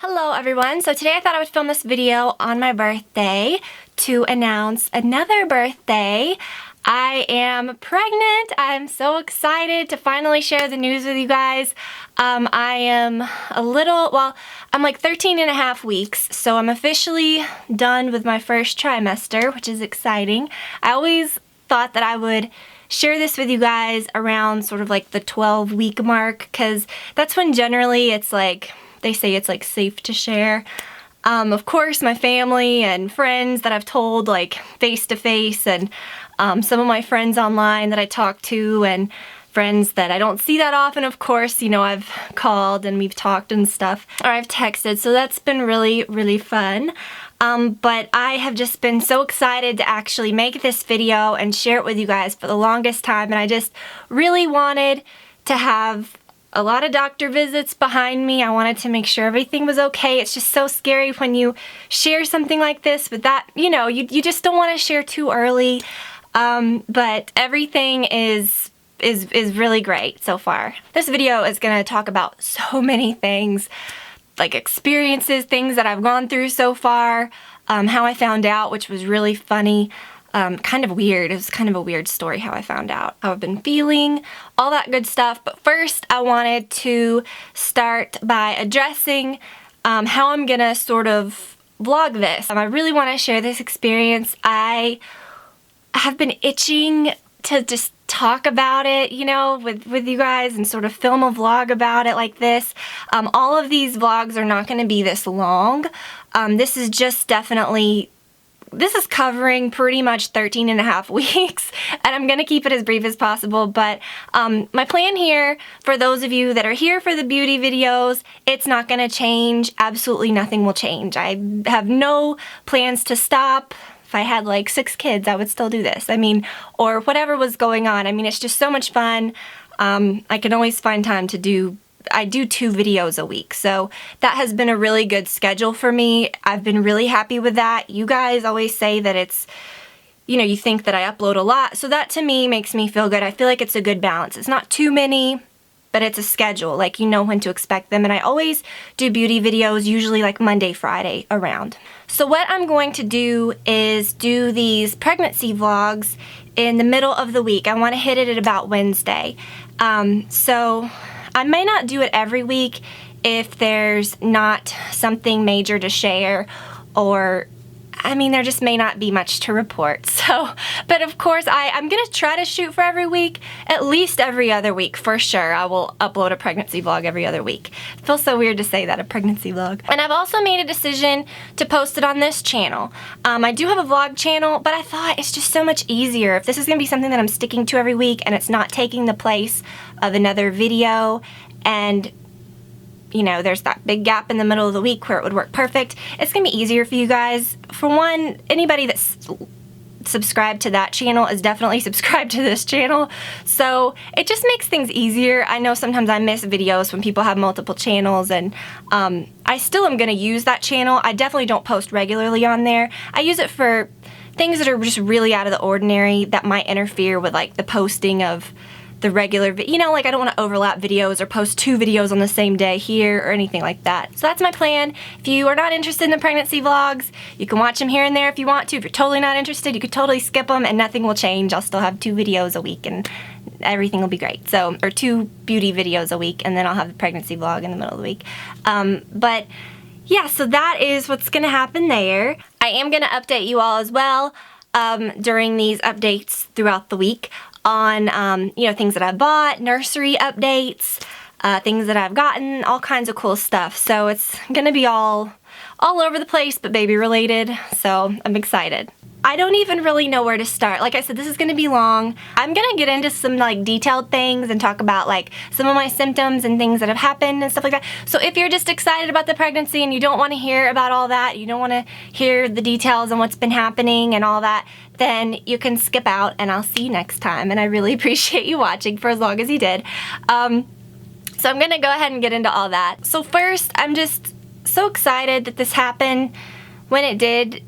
Hello everyone, so today I thought I would film this video on my birthday to announce another birthday. I am pregnant. I'm so excited to finally share the news with you guys. I am I'm like 13 and a half weeks, so I'm officially done with my first trimester, which is exciting. I always thought that I would share this with you guys around sort of like the 12-week mark, because that's when generally it's like, they say it's like safe to share. Of course, my family and friends that I've told like face to face, and some of my friends online that I talk to, and friends that I don't see that often, of course, you know, I've called and we've talked and stuff, or I've texted, so that's been really, really fun. But I have just been so excited to actually make this video and share it with you guys for the longest time, and I just really wanted to have a lot of doctor visits behind me. I wanted to make sure everything was okay. It's just so scary when you share something like this, but that, you know, you just don't want to share too early. But everything is really great so far. This video is going to talk about so many things, like experiences, things that I've gone through so far, how I found out, which was really funny. Kind of weird. It was kind of a weird story how I found out, how I've been feeling, all that good stuff. But first, I wanted to start by addressing how I'm gonna sort of vlog this. I really want to share this experience. I have been itching to just talk about it, you know, with you guys and sort of film a vlog about it like this. All of these vlogs are not going to be this long. This is just definitely... This is covering pretty much 13 and a half weeks, and I'm going to keep it as brief as possible, but my plan here, for those of you that are here for the beauty videos, it's not going to change. Absolutely nothing will change. I have no plans to stop. If I had like 6 kids, I would still do this. I mean, or whatever was going on. I mean, it's just so much fun. I can always find time to do... I do 2 videos a week, so that has been a really good schedule for me. I've been really happy with that. You guys always say that it's, you know, you think that I upload a lot, so that to me makes me feel good. I feel like it's a good balance. It's not too many, but it's a schedule, like you know when to expect them, and I always do beauty videos, usually like Monday, Friday around. So what I'm going to do is do these pregnancy vlogs in the middle of the week. I want to hit it at about Wednesday. So I may not do it every week if there's not something major to share, or, I mean, there just may not be much to report. So, but of course, I'm going to try to shoot for every week, at least every other week, for sure. I will upload a pregnancy vlog every other week. It feels so weird to say that, a pregnancy vlog. And I've also made a decision to post it on this channel. I do have a vlog channel, but I thought it's just so much easier if this is going to be something that I'm sticking to every week and it's not taking the place of another video, and you know, there's that big gap in the middle of the week where it would work perfect. It's gonna be easier for you guys. For one, anybody that's subscribed to that channel is definitely subscribed to this channel, so it just makes things easier. I know sometimes I miss videos when people have multiple channels, and I still am gonna use that channel. I definitely don't post regularly on there. I use it for things that are just really out of the ordinary that might interfere with like the posting of the regular, you know, like I don't want to overlap videos or post 2 videos on the same day here or anything like that. So that's my plan. If you are not interested in the pregnancy vlogs, you can watch them here and there if you want to. If you're totally not interested, you could totally skip them and nothing will change. I'll still have 2 videos a week and everything will be great. So, or 2 beauty videos a week, and then I'll have the pregnancy vlog in the middle of the week. But yeah, so that is what's going to happen there. I am going to update you all as well during these updates throughout the week on, you know, things that I bought, nursery updates, things that I've gotten, all kinds of cool stuff. So it's gonna be all over the place, but baby related, so I'm excited. I don't even really know where to start. Like I said, this is gonna be long. I'm gonna get into some like detailed things and talk about like some of my symptoms and things that have happened and stuff like that. So if you're just excited about the pregnancy and you don't want to hear about all that, you don't want to hear the details on what's been happening and all that, then you can skip out and I'll see you next time. And I really appreciate you watching for as long as you did. So I'm gonna go ahead and get into all that. So first, I'm just so excited that this happened when it did.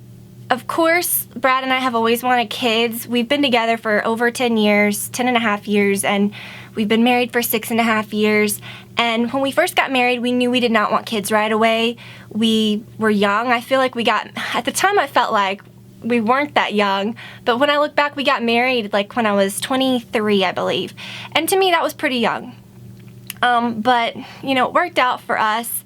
Of course, Brad and I have always wanted kids. We've been together for over 10 years, 10 and a half years, and We've been married for 6.5 years, and when we first got married, we knew we did not want kids right away. We were young. I feel like at the time I felt like we weren't that young, but when I look back, we got married like when I was 23, I believe. And to me, that was pretty young. But, you know, it worked out for us.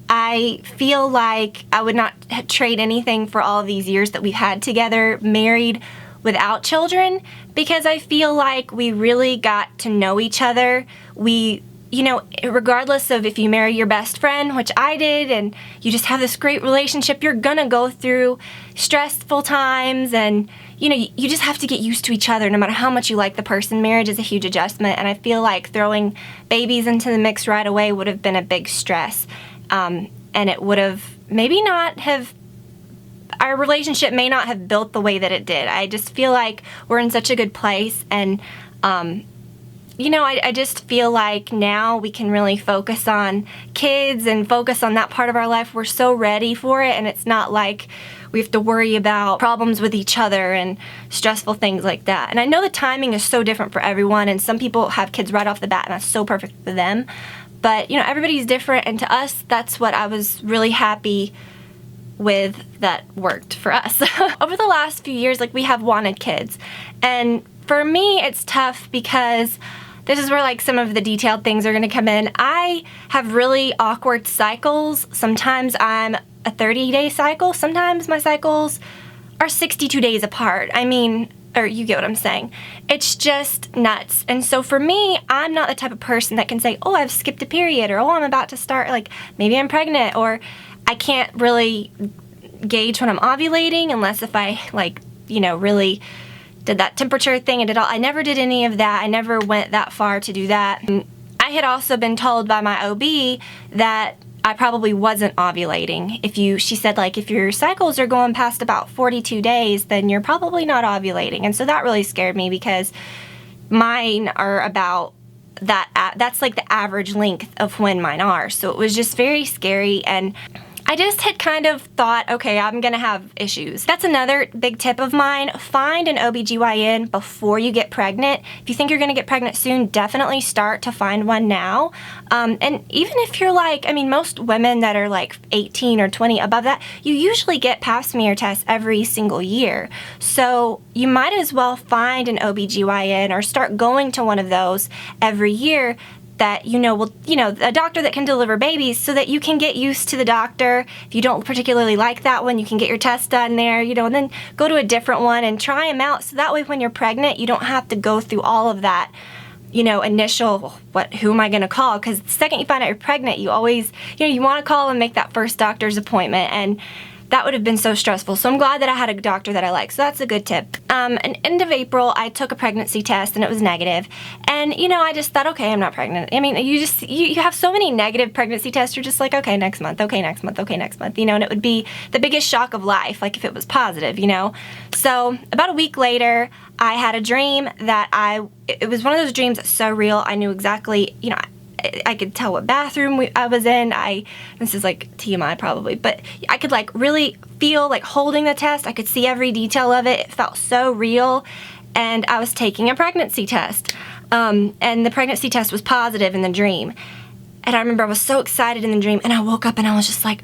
I feel like I would not trade anything for all of these years that we've had together, married without children, because I feel like we really got to know each other. You know, regardless of if you marry your best friend, which I did, and you just have this great relationship, you're gonna go through stressful times, and you know, you just have to get used to each other no matter how much you like the person. Marriage is a huge adjustment, and I feel like throwing babies into the mix right away would have been a big stress, and it would have our relationship may not have built the way that it did. I just feel like we're in such a good place, and you know, I just feel like now we can really focus on kids and focus on that part of our life. We're so ready for it, and it's not like we have to worry about problems with each other and stressful things like that. And I know the timing is so different for everyone, and some people have kids right off the bat, and that's so perfect for them. But, you know, everybody's different, and to us, that's what I was really happy with that worked for us. Over the last few years, like, we have wanted kids. And for me, it's tough because this is where like some of the detailed things are going to come in. I have really awkward cycles. Sometimes I'm a 30-day cycle. Sometimes my cycles are 62 days apart. I mean, or you get what I'm saying. It's just nuts. And so for me, I'm not the type of person that can say, oh, I've skipped a period, or oh, I'm about to start, like maybe I'm pregnant, or I can't really gauge when I'm ovulating unless if I like, you know, really did that temperature thing and did all. I never did any of that. I never went that far to do that. And I had also been told by my OB that I probably wasn't ovulating. She said like if your cycles are going past about 42 days, then you're probably not ovulating. And so that really scared me because mine are about that. That's like the average length of when mine are. So it was just very scary, and I just had kind of thought, okay, I'm gonna have issues. That's another big tip of mine. Find an OBGYN before you get pregnant. If you think you're gonna get pregnant soon, definitely start to find one now. And even if you're like, I mean, most women that are like 18 or 20 above that, you usually get pap smear tests every single year. So you might as well find an OBGYN or start going to one of those every year that a doctor that can deliver babies, so that you can get used to the doctor. If you don't particularly like that one, you can get your test done there, and then go to a different one and try them out, so that way when you're pregnant, you don't have to go through all of that, initial, who am I going to call? Because the second you find out you're pregnant, you always, you want to call and make that first doctor's appointment, and that would have been so stressful. So I'm glad that I had a doctor that I like. So that's a good tip. At end of April, I took a pregnancy test and it was negative. And, I just thought, okay, I'm not pregnant. I mean, you have so many negative pregnancy tests. You're just like, okay, next month, okay, next month, okay, next month, and it would be the biggest shock of life, like if it was positive, So about a week later, I had a dream that it was one of those dreams that's so real. I knew exactly, I could tell what bathroom I was in. This is like TMI probably, but I could like really feel like holding the test. I could see every detail of it. It felt so real. And I was taking a pregnancy test. And the pregnancy test was positive in the dream. And I remember I was so excited in the dream, and I woke up and I was just like,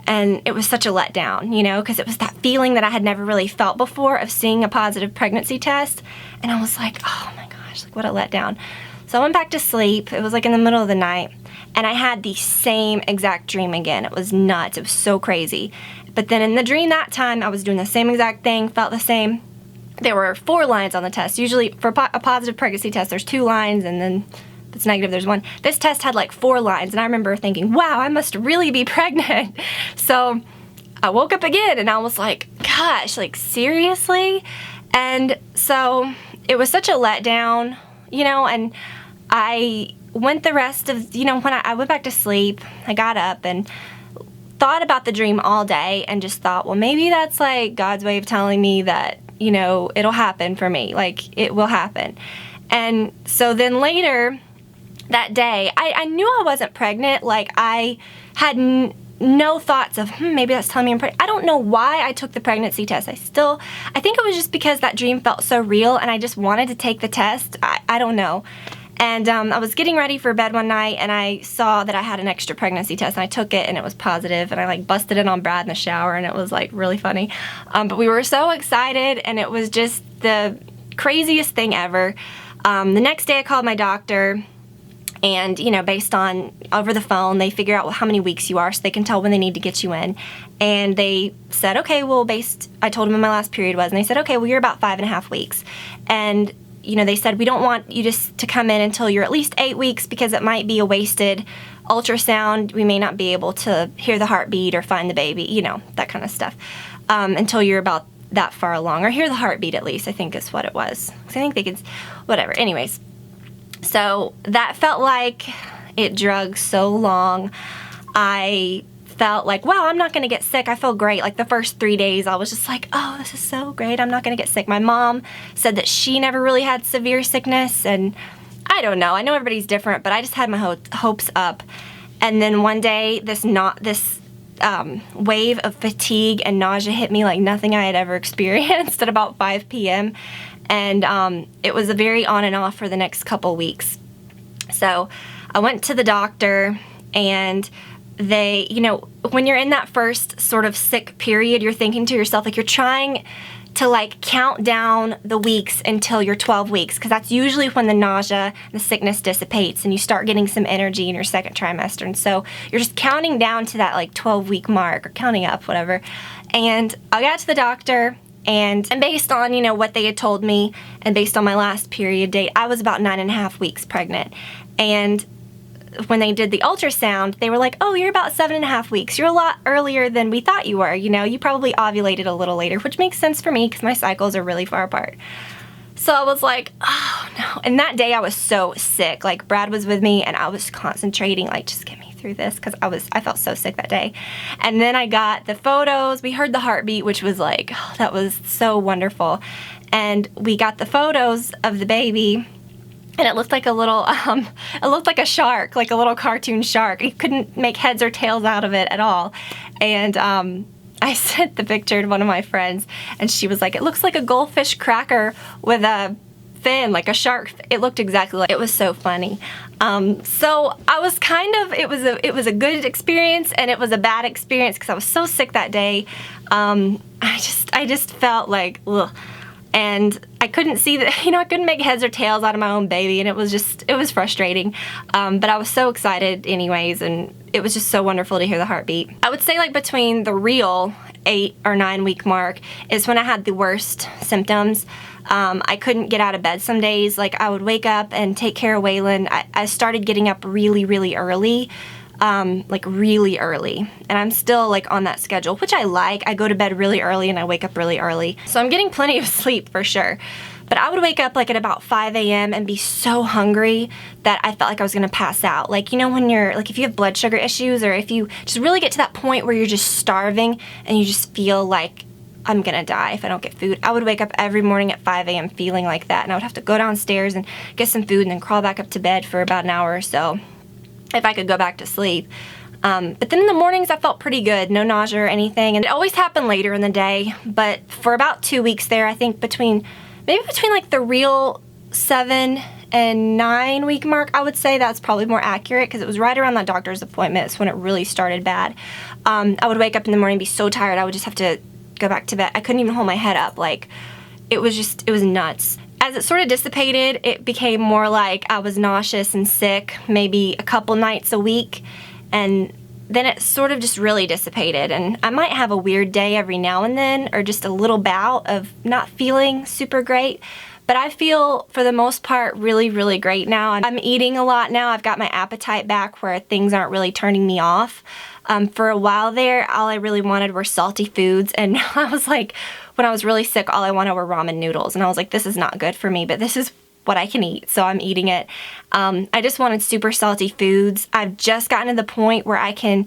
and it was such a letdown, because it was that feeling that I had never really felt before of seeing a positive pregnancy test. And I was like, oh my gosh, like what a letdown. So I went back to sleep. It was like in the middle of the night, and I had the same exact dream again. It was nuts. It was so crazy. But then in the dream that time, I was doing the same exact thing, felt the same. There were 4 lines on the test. Usually for a positive pregnancy test, there's 2 lines, and then if it's negative, there's 1. This test had like 4 lines, and I remember thinking, wow, I must really be pregnant. So I woke up again, and I was like, gosh, like seriously? And so it was such a letdown, and I went the rest of, when I went back to sleep, I got up and thought about the dream all day and just thought, well, maybe that's like God's way of telling me that, it'll happen for me. Like, it will happen. And so then later that day, I knew I wasn't pregnant. Like, I had no thoughts of, maybe that's telling me I'm pregnant. I don't know why I took the pregnancy test. I think it was just because that dream felt so real and I just wanted to take the test. I don't know. And I was getting ready for bed one night, and I saw that I had an extra pregnancy test, and I took it, and it was positive, and I like busted it on Brad in the shower, and it was like really funny. But we were so excited, and it was just the craziest thing ever. The next day I called my doctor, and you know, based on over the phone, they figure out how many weeks you are so they can tell when they need to get you in. And they said, okay, well, I told them when my last period was, and they said, okay, well, you're about 5.5 weeks. And you know, they said, we don't want you to come in until you're at least 8 weeks because it might be a wasted ultrasound. We may not be able to hear the heartbeat or find the baby, you know, that kind of stuff, until you're about that far along, or hear the heartbeat at least, I think is what it was. I think they could, whatever. Anyways, so that felt like it drug so long. I felt like, wow, I'm not gonna get sick. I feel great. Like the first 3 days, I was just like, oh, this is so great. I'm not gonna get sick. My mom said that she never really had severe sickness, and I don't know. I know everybody's different, but I just had my hopes up. And then one day, this wave of fatigue and nausea hit me like nothing I had ever experienced at about 5 p.m. And it was a very on and off for the next couple weeks. So I went to the doctor, and they, you know, when you're in that first sort of sick period, you're thinking to yourself, like, you're trying to like count down the weeks until you're 12 weeks, because that's usually when the nausea, the sickness dissipates, and you start getting some energy in your second trimester. And so you're just counting down to that like 12-week mark, or counting up, whatever. And I got to the doctor, and based on, you know, what they had told me, and based on my last period date, I was about 9.5 weeks pregnant. And when they did the ultrasound, they were like, oh, you're about 7.5 weeks. You're a lot earlier than we thought you were. You know, you probably ovulated a little later, which makes sense for me because my cycles are really far apart. So I was like, oh no. And that day I was so sick. Like, Brad was with me, and I was concentrating, like, just get me through this, because I felt so sick that day. And then I got the photos. We heard the heartbeat, which was like, oh, that was so wonderful. And we got the photos of the baby, and it looked like a little, it looked like a shark, like a little cartoon shark. You couldn't make heads or tails out of it at all. And I sent the picture to one of my friends, and she was like, it looks like a goldfish cracker with a fin, like a shark. It looked exactly like, it was so funny. So I was kind of, it was a good experience, and it was a bad experience because I was so sick that day. I just felt like, ugh. And I couldn't see that, you know, I couldn't make heads or tails out of my own baby, and it was frustrating. But I was so excited anyways, and it was just so wonderful to hear the heartbeat. I would say like between the real 8 or 9 week mark is when I had the worst symptoms. I couldn't get out of bed some days. Like, I would wake up and take care of Waylon. I started getting up really, really early. Like really early, and I'm still like on that schedule, which I like. I go to bed really early and I wake up really early, so I'm getting plenty of sleep for sure. But I would wake up like at about 5 a.m. and be so hungry that I felt like I was gonna pass out. Like, you know, when you're like, if you have blood sugar issues, or if you just really get to that point where you're just starving and you just feel like, I'm gonna die if I don't get food. I would wake up every morning at 5 a.m. feeling like that, and I would have to go downstairs and get some food and then crawl back up to bed for about an hour or so if I could go back to sleep. But then in the mornings I felt pretty good, no nausea or anything, and it always happened later in the day. But for about 2 weeks there, I think maybe between like the real 7 and 9 week mark, I would say that's probably more accurate, because it was right around that doctor's appointment. It's when it really started bad. I would wake up in the morning and be so tired I would just have to go back to bed. I couldn't even hold my head up. Like, it was nuts. As it sort of dissipated, it became more like I was nauseous and sick maybe a couple nights a week, and then it sort of just really dissipated. And I might have a weird day every now and then, or just a little bout of not feeling super great, but I feel for the most part really, really great now. I'm eating a lot now. I've got my appetite back where things aren't really turning me off. For a while there, all I really wanted were salty foods, and I was like, when I was really sick, all I wanted were ramen noodles, and I was like, this is not good for me, but this is what I can eat, so I'm eating it. I just wanted super salty foods. I've just gotten to the point where I can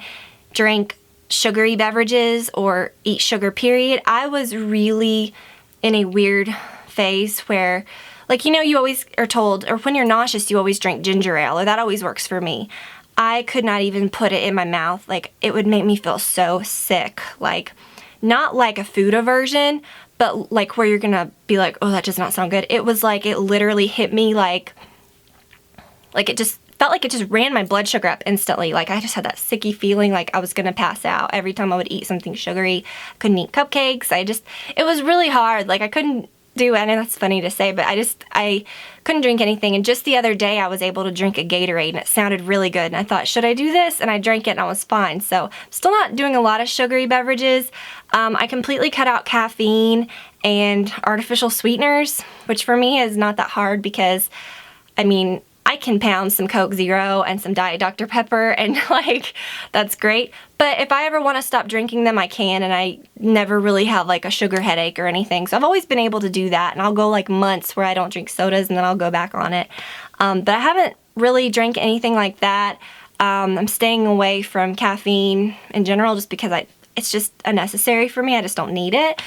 drink sugary beverages or eat sugar, period. I was really in a weird phase where, like, you know, you always are told, or when you're nauseous, you always drink ginger ale, or that always works for me. I could not even put it in my mouth. Like, it would make me feel so sick. Like, not like a food aversion, but like where you're gonna be like, oh, that does not sound good. It was like, it literally hit me like like it just felt like it just ran my blood sugar up instantly. Like I just had that sicky feeling like I was gonna pass out every time I would eat something sugary. I couldn't eat cupcakes. It was really hard. Like I couldn't do, I know that's funny to say, but I couldn't drink anything. And just the other day I was able to drink a Gatorade and it sounded really good. And I thought, should I do this? And I drank it and I was fine. So I'm still not doing a lot of sugary beverages. I completely cut out caffeine and artificial sweeteners, which for me is not that hard because, I mean, I can pound some Coke Zero and some Diet Dr. Pepper and like, that's great. But if I ever want to stop drinking them, I can, and I never really have like a sugar headache or anything. So I've always been able to do that, and I'll go like months where I don't drink sodas and then I'll go back on it. But I haven't really drank anything like that. I'm staying away from caffeine in general just because it's just unnecessary for me. I just don't need it.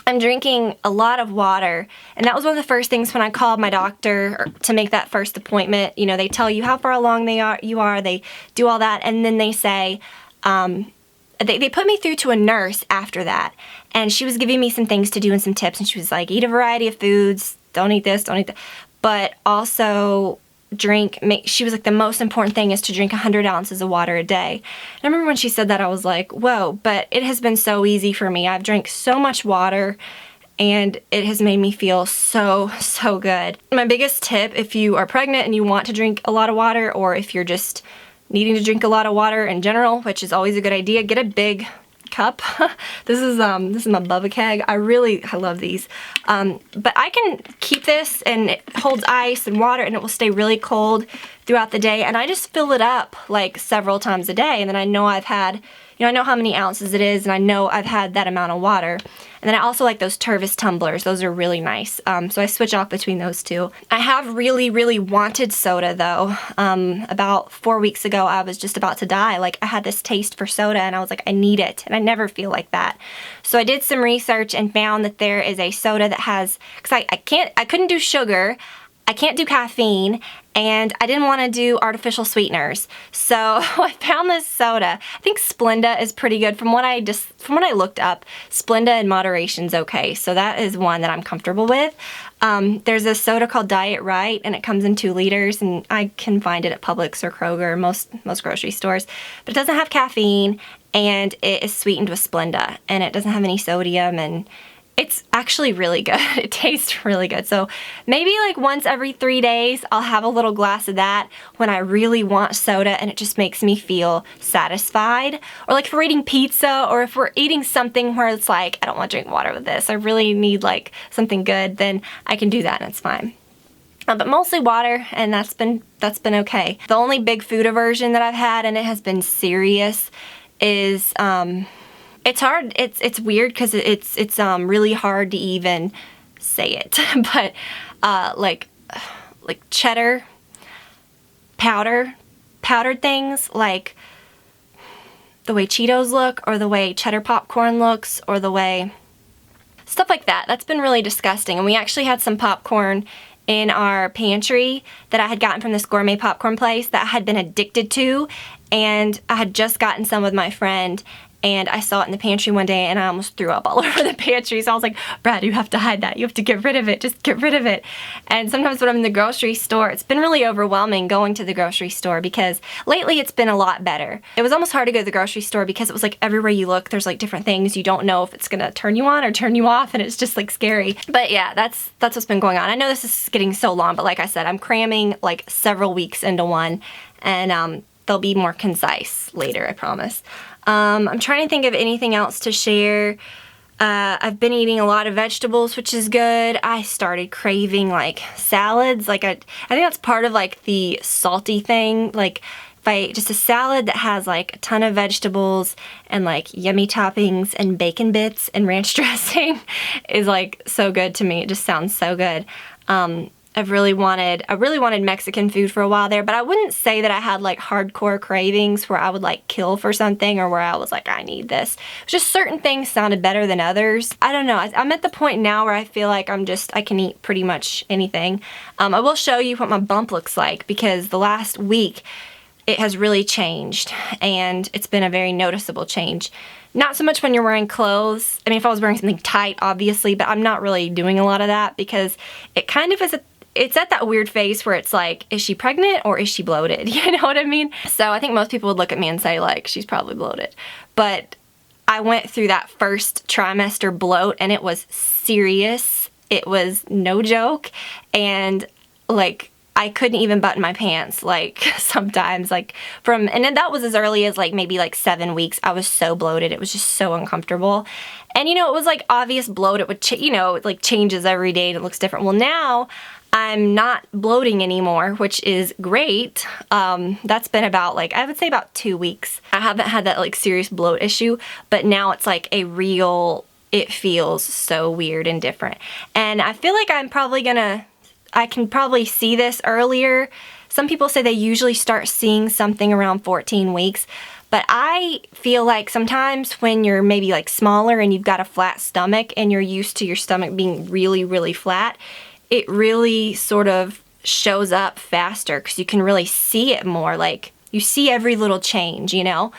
I'm drinking a lot of water, and that was one of the first things when I called my doctor to make that first appointment. You know, they tell you how far along you are, they do all that, and then they say, they put me through to a nurse after that, and she was giving me some things to do and some tips, and she was like, eat a variety of foods, don't eat this, don't eat that, but also she was like, the most important thing is to drink 100 ounces of water a day. And I remember when she said that, I was like, whoa, but it has been so easy for me. I've drank so much water and it has made me feel so, so good. My biggest tip, if you are pregnant and you want to drink a lot of water, or if you're just needing to drink a lot of water in general, which is always a good idea, get a big cup. This is my Bubba keg. I love these. But I can keep this, and it holds ice and water, and it will stay really cold throughout the day. And I just fill it up like several times a day, and then I know I've had, I know how many ounces it is, and I know I've had that amount of water. And then I also like those Tervis tumblers. Those are really nice. So I switch off between those two. I have really, really wanted soda though. About 4 weeks ago, I was just about to die. Like I had this taste for soda and I was like, I need it. And I never feel like that. So I did some research and found that there is a soda that has, because I couldn't do sugar, I can't do caffeine, and I didn't want to do artificial sweeteners. So I found this soda. I think Splenda is pretty good. From what I looked up, Splenda in moderation is okay. So that is one that I'm comfortable with. There's a soda called Diet Right, and it comes in 2 liters, and I can find it at Publix or Kroger, most grocery stores. But it doesn't have caffeine, and it is sweetened with Splenda, and it doesn't have any sodium, and it's actually really good. It tastes really good. So maybe like once every 3 days, I'll have a little glass of that when I really want soda and it just makes me feel satisfied. Or like if we're eating pizza, or if we're eating something where it's like, I don't want to drink water with this, I really need like something good, then I can do that and it's fine. But mostly water, and that's been okay. The only big food aversion that I've had, and it has been serious, is it's hard. It's weird because it's really hard to even say it. But like cheddar, powdered things, like the way Cheetos look, or the way cheddar popcorn looks, or the way stuff like that. That's been really disgusting. And we actually had some popcorn in our pantry that I had gotten from this gourmet popcorn place that I had been addicted to, and I had just gotten some with my friend, and I saw it in the pantry one day and I almost threw up all over the pantry. So I was like, Brad, you have to hide that. You have to get rid of it. Just get rid of it. And sometimes when I'm in the grocery store, it's been really overwhelming going to the grocery store, because lately it's been a lot better. It was almost hard to go to the grocery store because it was like everywhere you look, there's like different things. You don't know if it's gonna turn you on or turn you off, and it's just like scary. But yeah, that's what's been going on. I know this is getting so long, but like I said, I'm cramming like several weeks into one, and they'll be more concise later, I promise. I'm trying to think of anything else to share. I've been eating a lot of vegetables, which is good. I started craving like salads. Like I think that's part of like the salty thing. Like if I eat just a salad that has like a ton of vegetables and like yummy toppings and bacon bits and ranch dressing is like so good to me. It just sounds so good. I really wanted Mexican food for a while there, but I wouldn't say that I had like hardcore cravings where I would like kill for something, or where I was like, I need this. Just certain things sounded better than others. I don't know. I'm at the point now where I feel like I can eat pretty much anything. I will show you what my bump looks like, because the last week it has really changed, and it's been a very noticeable change. Not so much when you're wearing clothes. I mean, if I was wearing something tight, obviously, but I'm not really doing a lot of that because it kind of is it's at that weird phase where it's like, is she pregnant or is she bloated? You know what I mean? So I think most people would look at me and say like, she's probably bloated. But I went through that first trimester bloat and it was serious. It was no joke. And like, I couldn't even button my pants, like, sometimes, like, and then that was as early as, like, maybe, like, 7 weeks. I was so bloated. It was just so uncomfortable. And, you know, it was, like, obvious bloat. It would, you know, it, like, changes every day and it looks different. Well, now I'm not bloating anymore, which is great. That's been about, like, I would say about 2 weeks. I haven't had that, like, serious bloat issue, but now it's, like, a real, it feels so weird and different. And I feel like I'm probably gonna... I can probably see this earlier. Some people say they usually start seeing something around 14 weeks, but I feel like sometimes when you're maybe like smaller and you've got a flat stomach and you're used to your stomach being really, really flat, it really sort of shows up faster because you can really see it more. Like, you see every little change, you know?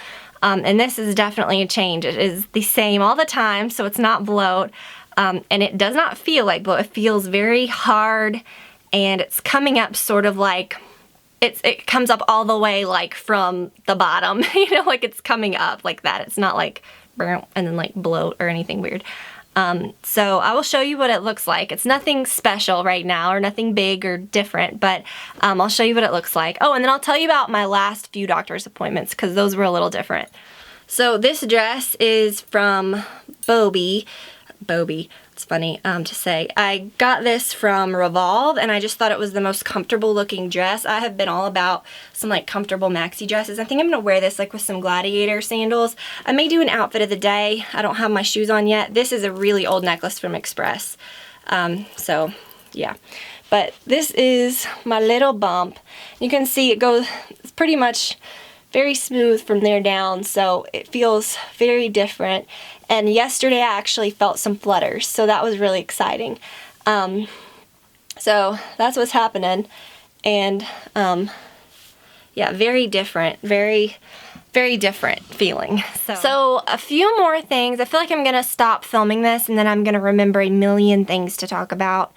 And this is definitely a change. It is the same all the time, so it's not bloat. And it does not feel like bloat. It feels very hard, and it's coming up sort of like, it comes up all the way like from the bottom, you know, like it's coming up like that. It's not like, and then like bloat or anything weird. So I will show you what it looks like. It's nothing special right now or nothing big or different, but I'll show you what it looks like. Oh, and then I'll tell you about my last few doctor's appointments because those were a little different. So this dress is from Bobby. It's funny to say. I got this from Revolve and I just thought it was the most comfortable looking dress. I have been all about some like comfortable maxi dresses. I think I'm gonna wear this like with some gladiator sandals. I may do an outfit of the day. I don't have my shoes on yet. This is a really old necklace from Express. So yeah. But this is my little bump. You can see it goes, it's pretty much very smooth from there down, so it feels very different. And yesterday I actually felt some flutters, so that was really exciting. So that's what's happening. And yeah, very different, very different feeling. So a few more things. I feel like I'm gonna stop filming this and then I'm gonna remember a million things to talk about.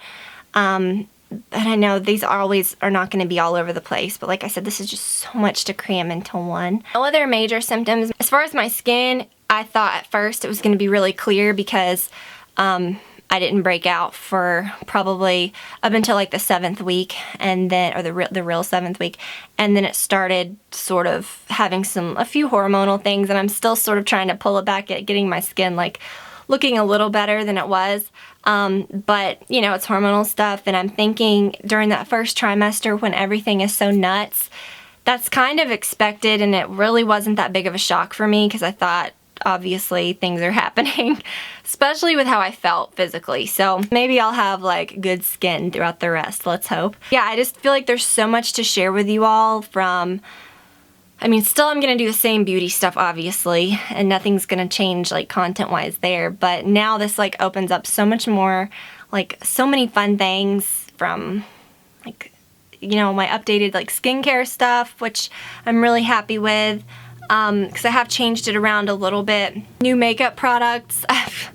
And I know these always are not going to be all over the place, but like I said, this is just so much to cram into one. No other major symptoms. As far as my skin, I thought at first it was going to be really clear because I didn't break out for probably up until like the 7th week, and then, or the real 7th week, and then it started sort of having a few hormonal things, and I'm still sort of trying to pull it back at getting my skin like looking a little better than it was. But, you know, it's hormonal stuff, and I'm thinking during that first trimester when everything is so nuts, that's kind of expected, and it really wasn't that big of a shock for me because I thought, obviously, things are happening, especially with how I felt physically. So maybe I'll have, like, good skin throughout the rest, let's hope. Yeah, I just feel like there's so much to share with you all from... I mean, still I'm going to do the same beauty stuff, obviously, and nothing's going to change, like, content-wise there, but now this, like, opens up so much more, like, so many fun things from, like, you know, my updated, like, skincare stuff, which I'm really happy with, because I have changed it around a little bit. New makeup products. I've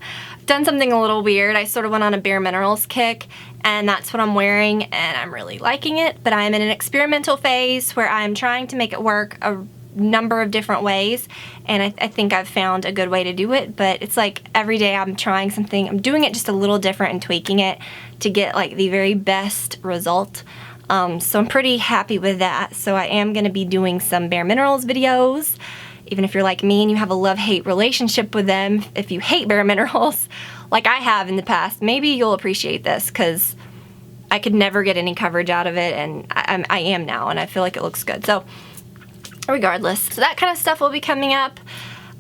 done something a little weird. I sort of went on a Bare Minerals kick, and that's what I'm wearing, and I'm really liking it, but I'm in an experimental phase where I'm trying to make it work a number of different ways, and I think I've found a good way to do it, but it's like every day I'm trying something, I'm doing it just a little different and tweaking it to get like the very best result. So I'm pretty happy with that, so I am going to be doing some Bare Minerals videos. Even if you're like me and you have a love-hate relationship with them, if you hate Bare Minerals, like I have in the past, maybe you'll appreciate this because I could never get any coverage out of it, and I am now, and I feel like it looks good. So regardless, so that kind of stuff will be coming up.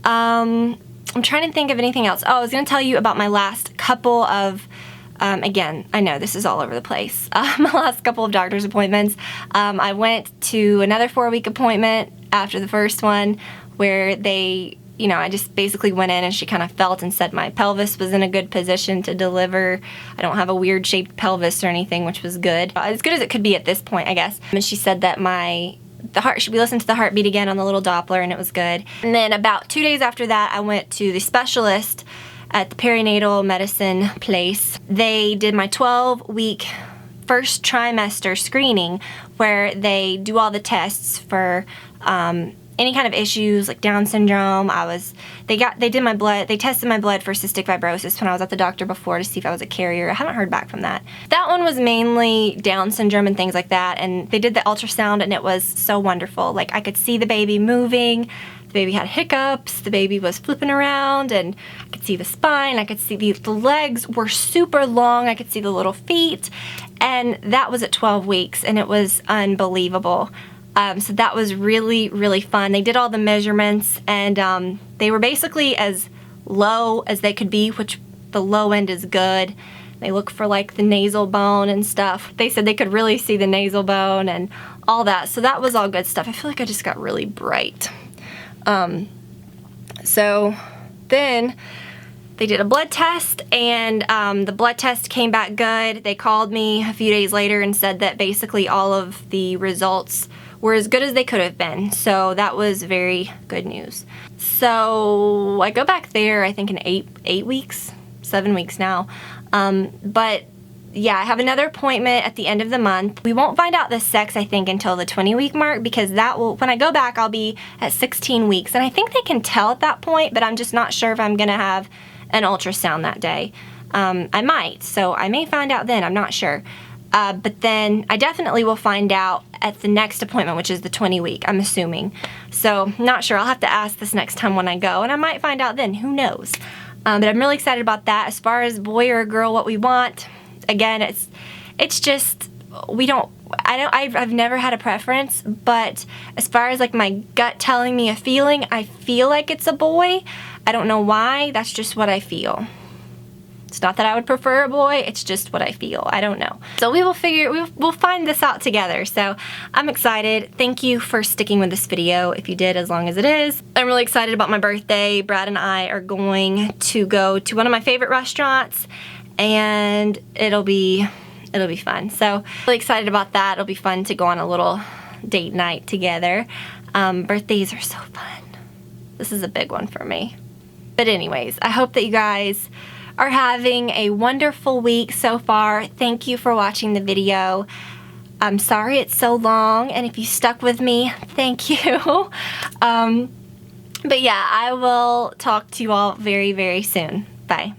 I'm trying to think of anything else. Oh, I was going to tell you about my last couple of, again, I know this is all over the place, my last couple of doctor's appointments. I went to another 4-week appointment after the first one where they, you know, I just basically went in and she kind of felt and said my pelvis was in a good position to deliver. I don't have a weird shaped pelvis or anything, which was good. As good as it could be at this point, I guess. And she said that we listened to the heartbeat again on the little Doppler, and it was good. And then about 2 days after that, I went to the specialist at the perinatal medicine place. They did my 12-week first trimester screening where they do all the tests for any kind of issues like Down syndrome. They tested my blood for cystic fibrosis when I was at the doctor before to see if I was a carrier. I haven't heard back from that. That one was mainly Down syndrome and things like that, and they did the ultrasound and it was so wonderful. Like, I could see the baby moving, the baby had hiccups, the baby was flipping around, and I could see the spine, I could see the legs were super long, I could see the little feet, and that was at 12 weeks, and it was unbelievable. So that was really, really fun. They did all the measurements, and they were basically as low as they could be, which the low end is good. They look for like the nasal bone and stuff. They said they could really see the nasal bone and all that. So that was all good stuff. I feel like I just got really bright. So then they did a blood test, and the blood test came back good. They called me a few days later and said that basically all of the results were as good as they could have been. So that was very good news. So I go back there, I think in 8 weeks, 7 weeks now. But yeah, I have another appointment at the end of the month. We won't find out the sex, I think, until the 20-week mark, because when I go back, I'll be at 16 weeks. And I think they can tell at that point, but I'm just not sure if I'm gonna have an ultrasound that day. I might, so I may find out then, I'm not sure. But then I definitely will find out at the next appointment, which is the 20-week, I'm assuming. So, not sure. I'll have to ask this next time when I go, and I might find out then. Who knows? But I'm really excited about that. As far as boy or girl, what we want, again, it's just, I've never had a preference, but as far as like my gut telling me a feeling, I feel like it's a boy. I don't know why, that's just what I feel. It's not that I would prefer a boy, it's just what I feel. I don't know. So we'll find this out together. So I'm excited. Thank you for sticking with this video, if you did, as long as it is. I'm really excited about my birthday. Brad and I are going to go to one of my favorite restaurants, and it'll be fun. So really excited about that. It'll be fun to go on a little date night together. Birthdays are so fun. This is a big one for me. But anyways, I hope that you guys are having a wonderful week so far. Thank you for watching the video. I'm sorry it's so long, and if you stuck with me, thank you. But yeah, I will talk to you all very, very soon. Bye.